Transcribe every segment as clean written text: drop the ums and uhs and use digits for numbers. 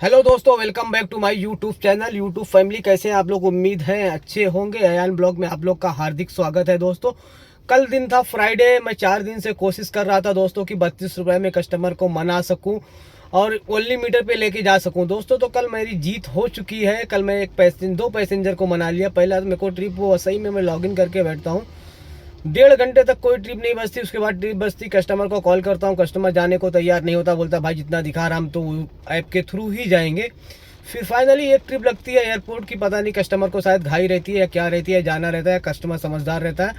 Hello दोस्तों, welcome back to my YouTube channel. YouTube family कैसे हैं आप लोग? उम्मीद है अच्छे होंगे। अयान ब्लॉग में आप लोग का हार्दिक स्वागत है दोस्तों। कल दिन था फ्राइडे। मैं 4 दिन से कोशिश कर रहा था दोस्तों कि 32 रुपये में कस्टमर को मना सकूं और ओनली मीटर पे लेके जा सकूं दोस्तों। तो कल मेरी जीत हो चुकी है। कल मैं दो पैसेंजर को मना लिया। पहला मेरे को ट्रिप वो सही में मैं लॉगिन करके बैठता हूँ, 1.5 घंटे तक कोई ट्रिप नहीं बचती। उसके बाद ट्रिप बचती, कस्टमर को कॉल करता हूँ, कस्टमर जाने को तैयार नहीं होता, बोलता भाई जितना दिखा रहा हम तो ऐप के थ्रू ही जाएंगे। फिर फाइनली एक ट्रिप लगती है एयरपोर्ट की। पता नहीं कस्टमर को शायद घाई रहती है या क्या रहती है, जाना रहता है, कस्टमर समझदार रहता है,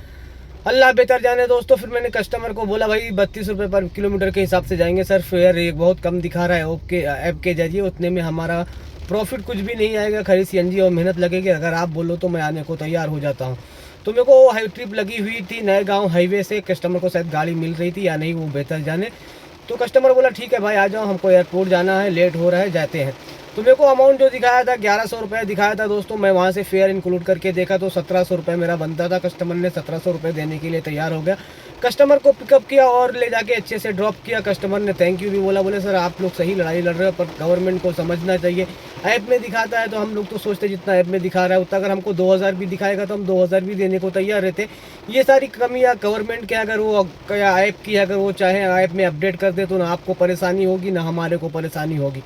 अल्लाह बेहतर जाने दोस्तों। फिर मैंने कस्टमर को बोला भाई 32 रुपये पर किलोमीटर के हिसाब से जाएंगे सर, फेयर एक बहुत कम दिखा रहा है ऐप के जरिए, उतने में हमारा प्रॉफिट कुछ भी नहीं आएगा, खरी सीएनजी और मेहनत लगेगी। अगर आप बोलो तो मैं आने को तैयार हो जाता हूँ। तो मेरे को हाई ट्रिप लगी हुई थी नए गाँव हाईवे से। कस्टमर को शायद गाड़ी मिल रही थी या नहीं, वो बेहतर जाने। तो कस्टमर बोला ठीक है भाई आ जाओ, हमको एयरपोर्ट जाना है, लेट हो रहा है, जाते हैं। तो मेरे को अमाउंट जो दिखाया था 1100 रुपये दिखाया था दोस्तों। मैं वहाँ से फेयर इंक्लूड करके देखा तो 1700 रुपये मेरा बनता था। कस्टमर ने 1700 रुपये देने के लिए तैयार हो गया। कस्टमर को पिकअप किया और ले जाके अच्छे से ड्रॉप किया। कस्टमर ने थैंक यू भी बोला, बोले सर आप लोग सही लड़ाई लड़ रहे हो, पर गवर्नमेंट को समझना चाहिए। ऐप में दिखाता है तो हम लोग तो सोचते जितना ऐप में दिखा रहा है उतना, अगर हमको 2000 भी दिखाएगा तो हम 2000 भी देने को तैयार रहते। ये सारी कमियाँ गवर्नमेंट के, अगर वो ऐप की अगर वो चाहे ऐप में अपडेट कर दे तो ना आपको परेशानी होगी ना हमारे को परेशानी होगी।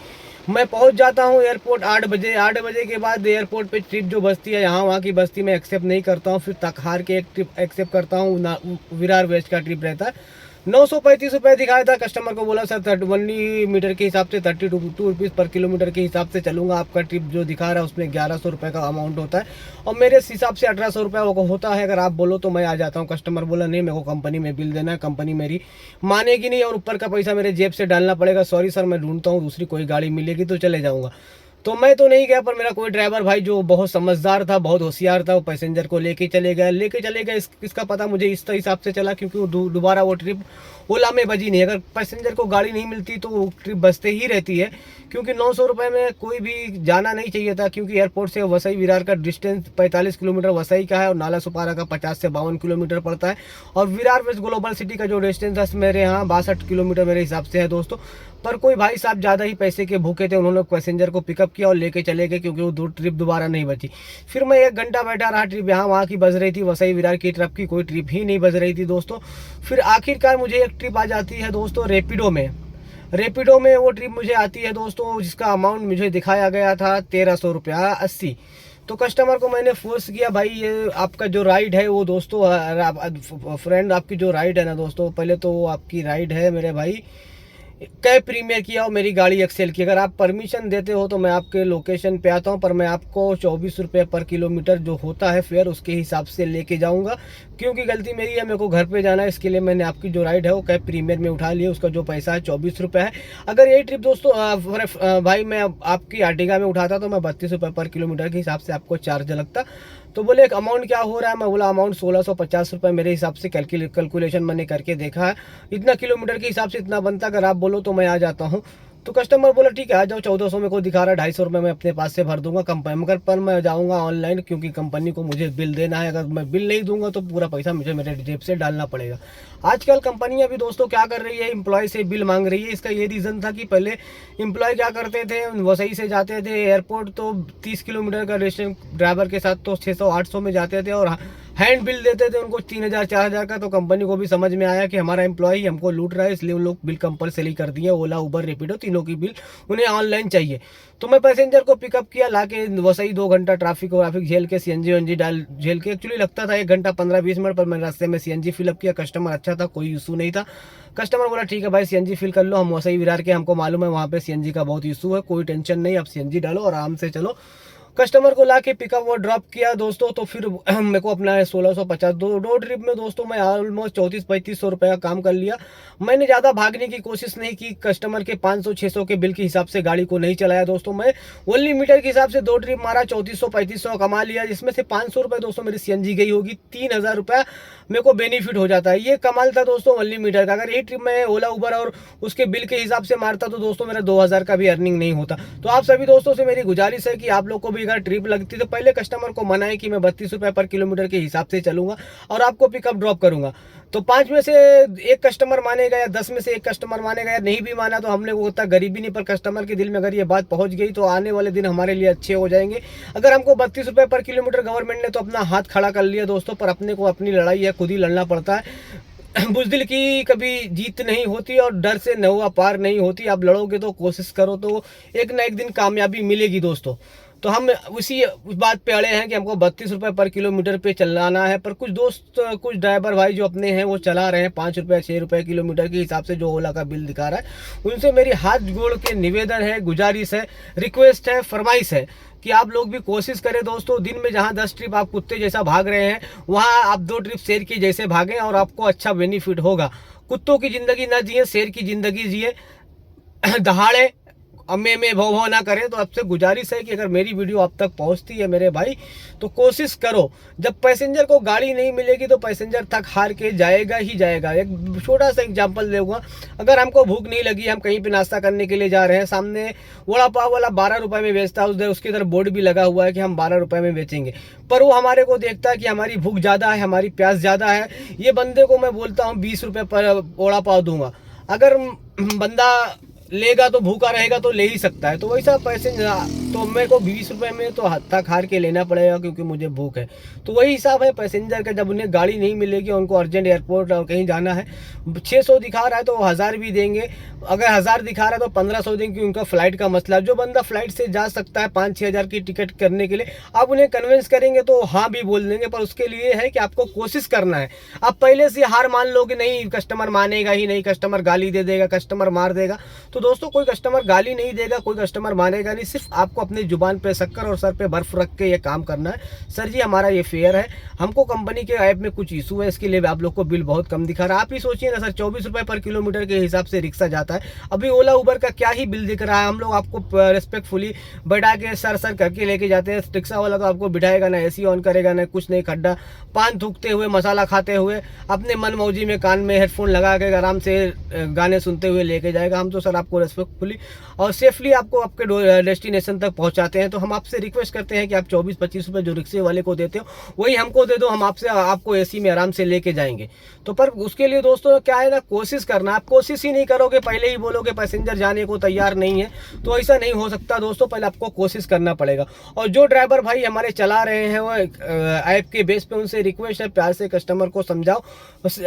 मैं पहुंच जाता हूं एयरपोर्ट 8 बजे। 8 बजे के बाद एयरपोर्ट पे ट्रिप जो बसती है यहाँ वहाँ की बस्ती मैं एक्सेप्ट नहीं करता हूँ। फिर तकहार के एक ट्रिप एक्सेप्ट करता हूँ, ना विरार वेस्ट का ट्रिप रहता है। 935 रुपये दिखाया था। कस्टमर को बोला सर 31 मीटर के हिसाब से 32 रुपीज़ पर किलोमीटर के हिसाब से चलूँगा। आपका ट्रिप जो दिखा रहा है उसमें 1100 रुपये का अमाउंट होता है और मेरे हिसाब से 1800 रुपये वो होता है। अगर आप बोलो तो मैं आ जाता हूँ। कस्टमर बोला नहीं, मेरे को कंपनी में बिल देना है, कंपनी मेरी मानेगी नहीं और ऊपर का पैसा मेरे जेब से डालना पड़ेगा। सॉरी सर, मैं ढूंढता हूँ, दूसरी कोई गाड़ी मिलेगी तो चले जाऊँगा। तो मैं तो नहीं गया, पर मेरा कोई ड्राइवर भाई जो बहुत समझदार था, बहुत होशियार था, वो पैसेंजर को लेके चले गया। इसका पता मुझे इस हिसाब से चला क्योंकि वो दोबारा वो ट्रिप ओला में बजी नहीं। अगर पैसेंजर को गाड़ी नहीं मिलती तो वो ट्रिप बचते ही रहती है, क्योंकि 900 रुपये में कोई भी जाना नहीं चाहिए था। क्योंकि एयरपोर्ट से वसई विरार का डिस्टेंस 45 किलोमीटर वसई का है और नाला सुपारा का 50 से 52 किलोमीटर पड़ता है। और विरार वेस्ट ग्लोबल सिटी का जो डिस्टेंस है मेरे यहाँ 62 किलोमीटर मेरे हिसाब से है दोस्तों। पर कोई भाई साहब ज़्यादा ही पैसे के भूखे थे, उन्होंने पैसेंजर को पिकअप किया और लेके चले गए, क्योंकि वो ट्रिप दोबारा नहीं बची। फिर मैं 1 घंटा बैठा रहा, ट्रिप यहाँ वहाँ की बज रही थी, वसई विरार की ट्रिप की कोई ट्रिप ही नहीं बज रही थी दोस्तों। फिर आखिरकार मुझे एक ट्रिप आ जाती है दोस्तों रेपिडो में वो ट्रिप मुझे आती है दोस्तों, जिसका अमाउंट मुझे दिखाया गया था 1300 रुपया 80। तो कस्टमर को मैंने फोर्स किया, भाई ये आपका जो राइड है वो दोस्तों फ्रेंड आपकी जो राइड है ना दोस्तों, पहले तो वो आपकी राइड है मेरे भाई कैब प्रीमियर किया और मेरी गाड़ी एक्सेल की। अगर आप परमिशन देते हो तो मैं आपके लोकेशन पे आता हूं, पर मैं आपको 24 रुपये पर किलोमीटर जो होता है फेयर उसके हिसाब से लेके जाऊंगा, क्योंकि गलती मेरी है, मेरे को घर पे जाना है। इसके लिए मैंने आपकी जो राइड है वो कैब प्रीमियर में उठा लिया, उसका जो पैसा है 24 रुपये है। अगर यही ट्रिप दोस्तों भाई मैं आपकी आर्टिगा में उठाता तो मैं 32 रुपये पर किलोमीटर के हिसाब से आपको चार्ज लगता। तो बोले एक अमाउंट क्या हो रहा है, मैं बोला अमाउंट 1650 रुपये मेरे हिसाब से कैलकुलेशन मैंने करके देखा है, इतना किलोमीटर के हिसाब से इतना बनता। अगर आप बोलो तो मैं आ जाता हूँ। तो कस्टमर बोला ठीक है आ जाओ, 1400 में को दिखा रहा है, 250 रुपये मैं अपने पास से भर दूंगा कंपनी, मगर पर मैं जाऊंगा ऑनलाइन, क्योंकि कंपनी को मुझे बिल देना है। अगर मैं बिल नहीं दूंगा तो पूरा पैसा मुझे मेरे जेब से डालना पड़ेगा। आजकल कंपनियां भी दोस्तों क्या कर रही है, एम्प्लॉय से बिल मांग रही है। इसका ये रीज़न था कि पहले एम्प्लॉय क्या करते थे, वसई से जाते थे एयरपोर्ट, तो 30 किलोमीटर का डिस्टेंस ड्राइवर के साथ तो 600-800 में जाते थे और हैंड बिल देते थे उनको 3000-4000 का। तो कंपनी को भी समझ में आया कि हमारा एम्प्लॉय हमको लूट रहा है, इसलिए उन लोग बिल कंपलसरी कर दिए। ओला उबर रेपिडो तीनों की बिल उन्हें ऑनलाइन चाहिए। तो मैं पैसेंजर को पिकअप किया, लाके वसई 2 घंटा ट्रैफिक झेल के सीएनजी झेल के, एक्चुअली लगता था 1 घंटा 15-20 मिनट, पर मैंने रास्ते में सीएनजी फिलअप किया। कस्टमर अच्छा था, कोई इशू नहीं था। कस्टमर बोला ठीक है भाई सीएनजी फिल कर लो, हम वसई विरार के, हमको मालूम है वहाँ पे सीएनजी का बहुत इशू है, कोई टेंशन नहीं, आप सीएनजी डालो आराम से चलो। कस्टमर को लाके पिकअप और ड्रॉप किया दोस्तों। तो फिर मेरे को अपना 1650 दो ट्रिप में दोस्तों मैं ऑलमोस्ट 3400-3500 रुपये का काम कर लिया। मैंने ज़्यादा भागने की कोशिश नहीं की, कस्टमर के 500-600 के बिल के हिसाब से गाड़ी को नहीं चलाया दोस्तों। मैं ओनली मीटर के हिसाब से 2 ट्रिप मारा, 3400-3500 कमा लिया, जिसमें से 500 रुपये दोस्तों मेरी सीएनजी गई होगी, 3000 रुपया मेरे को बेनिफिट हो जाता है। ये कमाल था दोस्तों ओनली मीटर का। अगर ये ट्रिप मैं ओला उबर और उसके बिल के हिसाब से मारता तो दोस्तों मेरा 2000 का भी अर्निंग नहीं होता। तो आप सभी दोस्तों से मेरी गुजारिश है कि आप लोग को भी अगर ट्रिप लगती तो पहले कस्टमर को मनाए कि मैं 32 रुपये पर किलोमीटर के हिसाब से चलूँगा और आपको पिकअप ड्रॉप करूँगा। तो 5 में से एक कस्टमर मानेगा या 10 में से एक कस्टमर मानेगा, या नहीं भी माना तो हमने वो उतना गरीबी नहीं, पर कस्टमर के दिल में अगर ये बात पहुंच गई तो आने वाले दिन हमारे लिए अच्छे हो जाएंगे। अगर हमको 32 रुपये पर किलोमीटर गवर्नमेंट ने तो अपना हाथ खड़ा कर लिया दोस्तों, पर अपने को अपनी लड़ाई है खुद ही लड़ना पड़ता है। बुज़दिल की कभी जीत नहीं होती और डर से नहुआ पार नहीं होती। आप लड़ोगे तो, कोशिश करो तो एक ना एक दिन कामयाबी मिलेगी दोस्तों। तो हम उस बात पे अड़े हैं कि हमको 32 रुपये पर किलोमीटर पे चलाना है। पर कुछ दोस्त, कुछ ड्राइवर भाई जो अपने हैं वो चला रहे हैं 5 रुपये 6 रुपये किलोमीटर के हिसाब से जो ओला का बिल दिखा रहा है। उनसे मेरी हाथ जोड़ के निवेदन है, गुजारिश है, रिक्वेस्ट है, फरमाइश है कि आप लोग भी कोशिश करें दोस्तों। दिन में जहां 10 ट्रिप आप कुत्ते जैसा भाग रहे हैं, वहां आप 2 ट्रिप शेर की जैसे भागें और आपको अच्छा बेनिफिट होगा। कुत्तों की ज़िंदगी ना जिए, शेर की ज़िंदगी जिए, दहाड़े अम्मे में भौ भौ ना करें। तो आपसे गुजारिश है कि अगर मेरी वीडियो आप तक पहुंचती है मेरे भाई, तो कोशिश करो। जब पैसेंजर को गाड़ी नहीं मिलेगी तो पैसेंजर थक हार के जाएगा ही जाएगा। एक छोटा सा एग्जांपल दूंगा, अगर हमको भूख नहीं लगी, हम कहीं पे नाश्ता करने के लिए जा रहे हैं, सामने वड़ा पाव वाला 12 रुपये में बेचता है, उधर उसके इधर बोर्ड भी लगा हुआ है कि हम 12 रुपये में बेचेंगे, पर वो हमारे को देखता है कि हमारी भूख ज़्यादा है, हमारी प्यास ज़्यादा है। ये बंदे को मैं बोलता हूँ 20 रुपये पर वड़ा पाव दूंगा। अगर बंदा लेगा तो भूखा रहेगा तो ले ही सकता है। तो वैसा पैसे तो मेरे को 20 रुपये में तो हत्ता खार के लेना पड़ेगा क्योंकि मुझे भूख है। तो वही हिसाब है पैसेंजर का। जब उन्हें गाड़ी नहीं मिलेगी, उनको अर्जेंट एयरपोर्ट और कहीं जाना है, 600 दिखा रहा है तो 1000 भी देंगे। अगर 1000 दिखा रहा है तो 1500 देंगे, उनका फ्लाइट का मसला। जो बंदा फ्लाइट से जा सकता है 5-6 हज़ार की टिकट करने के लिए, आप उन्हें कन्विंस करेंगे तो हाँ भी बोल देंगे। पर उसके लिए है कि आपको कोशिश करना है। आप पहले से हार मान लोगे, नहीं कस्टमर मानेगा ही नहीं, कस्टमर गाली दे देगा, कस्टमर मार देगा, तो दोस्तों कोई कस्टमर गाली नहीं देगा, कोई कस्टमर मानेगा नहीं। सिर्फ आपको अपनी जुबान पे शक्कर और सर पे बर्फ रख के ये काम करना है। सर जी हमारा ये फेयर है, हमको कंपनी के ऐप में कुछ इशू है, इसके लिए आप लोग को बिल बहुत कम दिखा रहा है। आप ही सोचिए ना सर, 24 रुपये पर किलोमीटर के हिसाब से रिक्शा जाता है। अभी ओला उबर का क्या ही बिल दिख रहा है। हम लोग आपको रिस्पेक्टफुली बैठा के सर करके लेके जाते हैं। रिक्शा वाला तो आपको बिठाएगा ना, एसी ऑन करेगा ना, कुछ नहीं, खड्डा पान थूकते हुए, मसाला खाते हुए, अपने मन मौजी में कान में हेडफोन लगा के आराम से गाने सुनते हुए लेके जाएगा। हम तो सर आपको रिस्पेक्टफुली और सेफली आपको आपके डेस्टिनेशन तक पहुंचाते हैं। तो हम आपसे रिक्वेस्ट करते हैं कि आप 24-25 रुपये जो रिक्शे वाले को देते हो वही हमको दे दो, हम आपको एसी में आराम से लेके जाएंगे। तो पर उसके लिए दोस्तों क्या है ना, कोशिश करना। आप कोशिश ही नहीं करोगे, पहले ही बोलोगे पैसेंजर जाने को तैयार नहीं है, तो ऐसा नहीं हो सकता दोस्तों। पहले आपको कोशिश करना पड़ेगा। और जो ड्राइवर भाई हमारे चला रहे हैं वो ऐप के बेस पे, उनसे रिक्वेस्ट है प्यार से कस्टमर को समझाओ।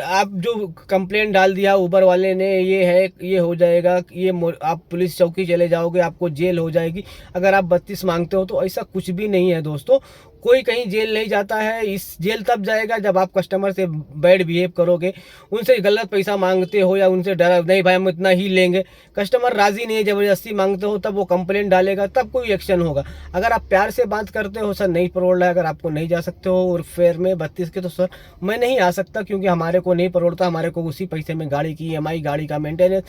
आप जो कंप्लेंट डाल दिया उबर वाले ने, ये है, ये हो जाएगा, ये आप पुलिस चौकी चले जाओगे, आपको जेल हो जाएगी अगर आप 32 मांगते हो। तो ऐसा कुछ भी नहीं है दोस्तों, कोई कहीं जेल नहीं जाता है। इस जेल तब जाएगा जब आप कस्टमर से बैड बिहेव करोगे, उनसे गलत पैसा मांगते हो या उनसे डरा, नहीं भाई हम इतना ही लेंगे, कस्टमर राजी नहीं है, ज़बरदस्ती मांगते हो, तब वो कंप्लेंट डालेगा, तब कोई एक्शन होगा। अगर आप प्यार से बात करते हो, सर नहीं परोड़ रहा है, अगर आपको नहीं जा सकते हो और फेयर में 32 के, तो सर मैं नहीं आ सकता क्योंकि हमारे को नहीं परोड़ता, हमारे को उसी पैसे में गाड़ी की EMI, गाड़ी का मेंटेनेंस,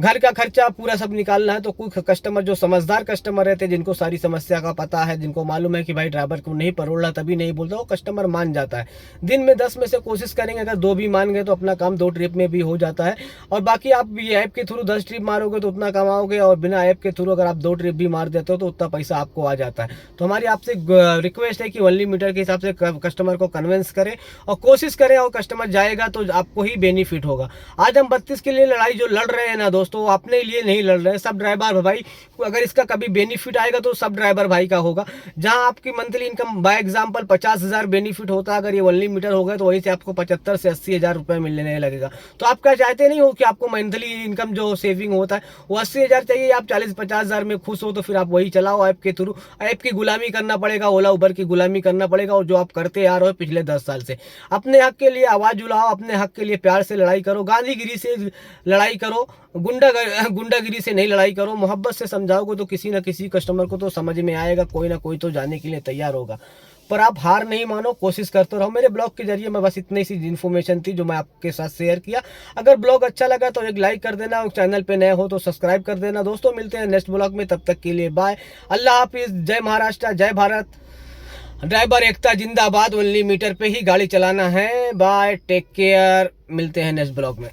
घर का खर्चा पूरा सब निकालना है। तो कोई कस्टमर जो समझदार कस्टमर रहते हैं, जिनको सारी समस्या का पता है, जिनको मालूम है कि भाई ड्राइवर को नहीं परोड़ रहा तभी नहीं बोलता, वो कस्टमर मान जाता है। दिन में 10 में से कोशिश करेंगे, अगर 2 भी मान गए तो अपना काम 2 ट्रिप में भी हो जाता है। और बाकी आप ये ऐप के थ्रू 10 ट्रिप मारोगे तो उतना कमाओगे, और बिना ऐप के थ्रू अगर आप 2 ट्रिप भी मार देते हो तो उतना पैसा आपको आ जाता है। तो हमारी आपसे रिक्वेस्ट है कि 1 मीटर के हिसाब से कस्टमर को कन्विंस करें और कोशिश करें, और कस्टमर जाएगा तो आपको ही बेनिफिट होगा। आज हम 32 के लिए लड़ाई जो लड़ रहे हैं ना दोस्तों, अपने लिए नहीं लड़ रहे हैं। सब ड्राइवर भाई, अगर इसका कभी बेनिफिट आएगा तो सब ड्राइवर भाई का होगा। जहां आपकी monthly income by example 50,000 benefit होता है, अगर ये 1 मीटर हो गए तो वहीं से आपको 75 से 80 हज़ार रुपये मिलने लगेगा। तो आप क्या चाहते नहीं हो कि आपको मंथली इनकम जो सेविंग होता है वो 80 हज़ार चाहिए, आप 40-50 हज़ार में खुश हो, तो फिर आप वही चलाओ ऐप के थ्रू। ऐप की गुलामी करना पड़ेगा, ओला उबर की गुलामी करना पड़ेगा, और जो आप करते आ रहे हो पिछले 10 साल से। अपने हक के लिए आवाज़ उठाओ, अपने हक के लिए प्यार से लड़ाई करो, गांधीगिरी से लड़ाई करो, गुंडागिरी से नहीं लड़ाई करो। मोहब्बत से समझाओगे तो किसी न किसी कस्टमर को तो समझ में आएगा, कोई ना कोई तो जाने के लिए तैयार होगा। पर आप हार नहीं मानो, कोशिश करते रहो। मेरे ब्लॉग के जरिए मैं बस इतनी सी इन्फॉर्मेशन थी जो मैं आपके साथ शेयर किया। अगर ब्लॉग अच्छा लगा तो एक लाइक कर देना, और चैनल पे नए हो तो सब्सक्राइब कर देना। दोस्तों मिलते हैं नेक्स्ट ब्लॉग में, तब तक के लिए बाय, अल्लाह हाफिज़, जय महाराष्ट्र, जय भारत। ड्राइवर एकता जिंदाबाद। 1 मीटर पे ही गाड़ी चलाना है। बाय, टेक केयर, मिलते हैं नेक्स्ट ब्लॉग में।